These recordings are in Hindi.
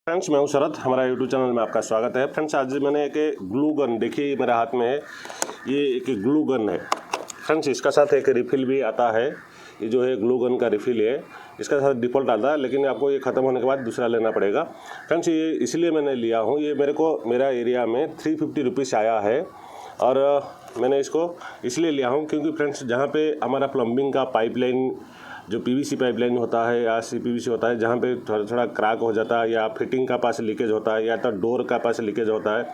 फ्रेंड्स, मैं हूं शरद। हमारा यूट्यूब चैनल में आपका स्वागत है। फ्रेंड्स, आज मैंने एक ग्लू गन, देखिए मेरे हाथ में है, ये एक ग्लू गन है। फ्रेंड्स, इसका साथ एक रिफ़िल भी आता है। ये जो है ग्लू गन का रिफ़िल है, इसका साथ डिफ़ॉल्ट आता है, लेकिन आपको ये ख़त्म होने के बाद दूसरा लेना पड़ेगा। फ्रेंड्स, ये इसलिए मैंने लिया हूँ, ये मेरा एरिया में 350 रुपीज़ आया है और मैंने इसको इसलिए लिया हूँ क्योंकि फ्रेंड्स, जहाँ पे हमारा प्लम्बिंग का पाइपलाइन, जो पीवीसी पाइपलाइन होता है या सीपीवीसी होता है, जहाँ पे थोड़ा थोड़ा क्रैक हो जाता है या फिटिंग का पास लीकेज होता है या तो डोर का पास लीकेज होता है,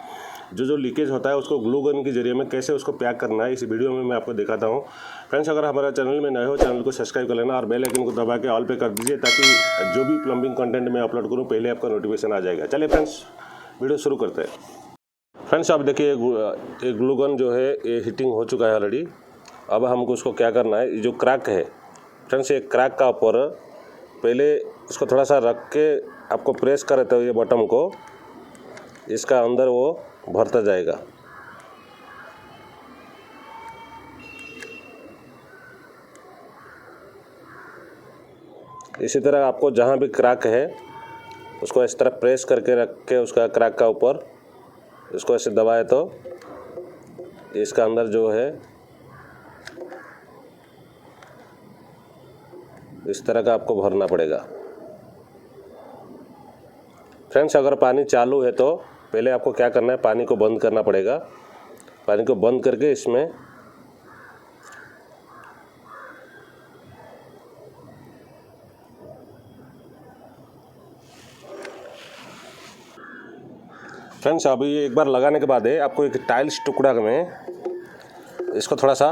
जो लीकेज होता है उसको ग्लू गन के जरिए में कैसे उसको पैक करना है, इस वीडियो में मैं आपको दिखाता हूँ। फ्रेंड्स, अगर हमारा चैनल में नए हो, चैनल को सब्सक्राइब कर लेना और बेल आइकन को दबा के ऑल पे कर दीजिए, ताकि जो भी प्लम्बिंग कंटेंट मैं अपलोड करूँ पहले आपका नोटिफिकेशन आ जाएगा। चलिए फ्रेंड्स, वीडियो शुरू करते हैं। फ्रेंड्स, आप देखिए ये ग्लू गन जो है ये हीटिंग हो चुका है ऑलरेडी। अब हमको उसको क्या करना है, ये जो क्रैक है फ्रेंड्स, ये क्रैक का ऊपर पहले इसको थोड़ा सा रख के आपको प्रेस करे तो ये बटन को इसका अंदर वो भरता जाएगा। इसी तरह आपको जहाँ भी क्रैक है उसको इस तरह प्रेस करके रख के उसका क्रैक का ऊपर इसको ऐसे दबाए तो इसका अंदर जो है इस तरह का आपको भरना पड़ेगा। फ्रेंड्स, अगर पानी चालू है तो पहले आपको क्या करना है, पानी को बंद करना पड़ेगा। पानी को बंद करके इसमें फ्रेंड्स, अभी एक बार लगाने के बाद है आपको एक टाइल्स टुकड़ा में इसको थोड़ा सा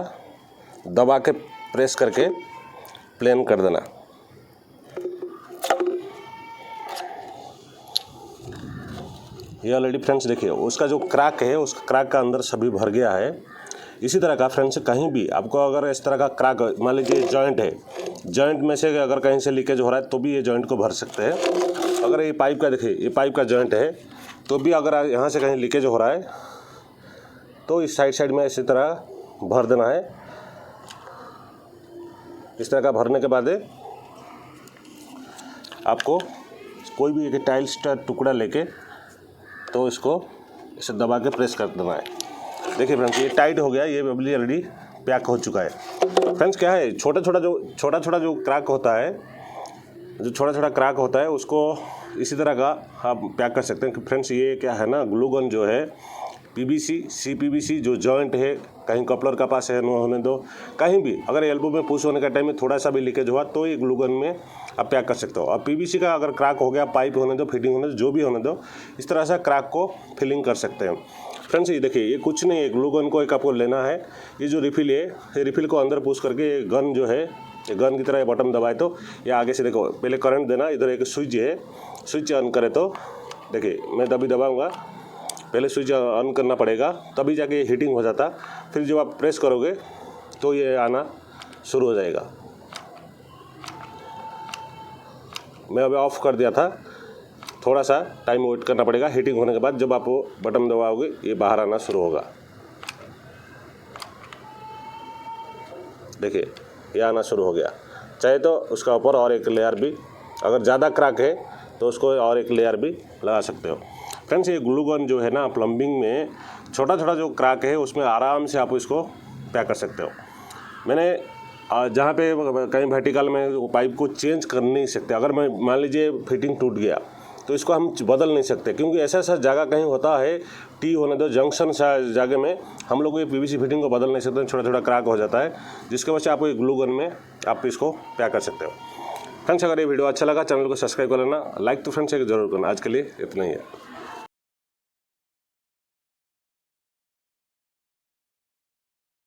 दबा के प्रेस करके प्लेन कर देना। ये ऑलरेडी फ्रेंड्स देखिए उसका जो क्रैक है, उस क्रैक का अंदर सभी भर गया है। इसी तरह का फ्रेंड्स, कहीं भी आपको अगर इस तरह का क्रैक, मान लीजिए जॉइंट है, जॉइंट में से अगर कहीं से लीकेज हो रहा है तो भी ये जॉइंट को भर सकते हैं। अगर ये पाइप का, देखिए ये पाइप का जॉइंट है, तो भी अगर यहाँ से कहीं लीकेज हो रहा है तो इस साइड में इसी तरह भर देना है। इस तरह का भरने के बाद आपको कोई भी एक टाइल्स का टुकड़ा लेके तो इसको इसे दबा के प्रेस कर देना है। देखिए फ्रेंड्स, ये टाइट हो गया, ये बबली ऑलरेडी पैक हो चुका है। फ्रेंड्स, क्या है, छोटा छोटा जो क्रैक होता है, जो छोटा छोटा क्रैक होता है उसको इसी तरह का आप पैक कर सकते हैं। फ्रेंड्स, ये क्या है ना, ग्लू गन जो है पीवीसी सीपीवीसी जो जॉइंट है, कहीं कपलर का पास है, न होने दो, कहीं भी अगर एल्बो में पुश होने का टाइम में थोड़ा सा भी लीकेज हुआ तो ये ग्लू गन में आप पैक कर सकते हो। और पीवीसी का अगर क्रैक हो गया, पाइप होने दो, फिटिंग होने दो, जो भी होने दो, इस तरह से क्रैक को फिलिंग कर सकते हैं। फ्रेंड्स, ये देखिए, ये कुछ नहीं है, ग्लू गन को एक आपको लेना है। ये जो रिफिल है, ये रिफिल को अंदर पुश करके ये गन जो है, ये गन की तरह ये बटन दबाए तो ये आगे से, देखो पहले करंट देना, इधर एक स्विच है, स्विच ऑन करे तो देखिए मैं तभी दबाऊँगा, पहले स्विच ऑन करना पड़ेगा तभी जाके ये हीटिंग हो जाता। फिर जब आप प्रेस करोगे तो ये आना शुरू हो जाएगा। मैं अभी ऑफ कर दिया था, थोड़ा सा टाइम वेट करना पड़ेगा। हीटिंग होने के बाद जब आप वो बटन दबाओगे ये बाहर आना शुरू होगा। देखिए ये आना शुरू हो गया। चाहे तो उसका ऊपर और एक लेयर भी, अगर ज़्यादा क्रैक है तो उसको और एक लेयर भी लगा सकते हो। फ्रेंड्स, ये ग्लू गन जो है ना, प्लम्बिंग में छोटा छोटा जो क्रैक है उसमें आराम से आप इसको पैक कर सकते हो। मैंने जहाँ पे कहीं वर्टिकल में वो पाइप को चेंज कर नहीं सकते, अगर मैं मान लीजिए फिटिंग टूट गया तो इसको हम बदल नहीं सकते, क्योंकि ऐसा जगह कहीं होता है, टी होने दो, जंक्शन सा जगह में हम लोग ये पीवीसी फिटिंग को बदल नहीं सकते, छोटा छोटा क्रैक हो जाता है, जिसके वजह से आप ये ग्लू गन में आप इसको पैक कर सकते हो। फ्रेंड्स, अगर ये वीडियो अच्छा लगा, चैनल को सब्सक्राइब कर लेना, लाइक तो फ्रेंड्स एक जरूर करना। आज के लिए इतना ही है।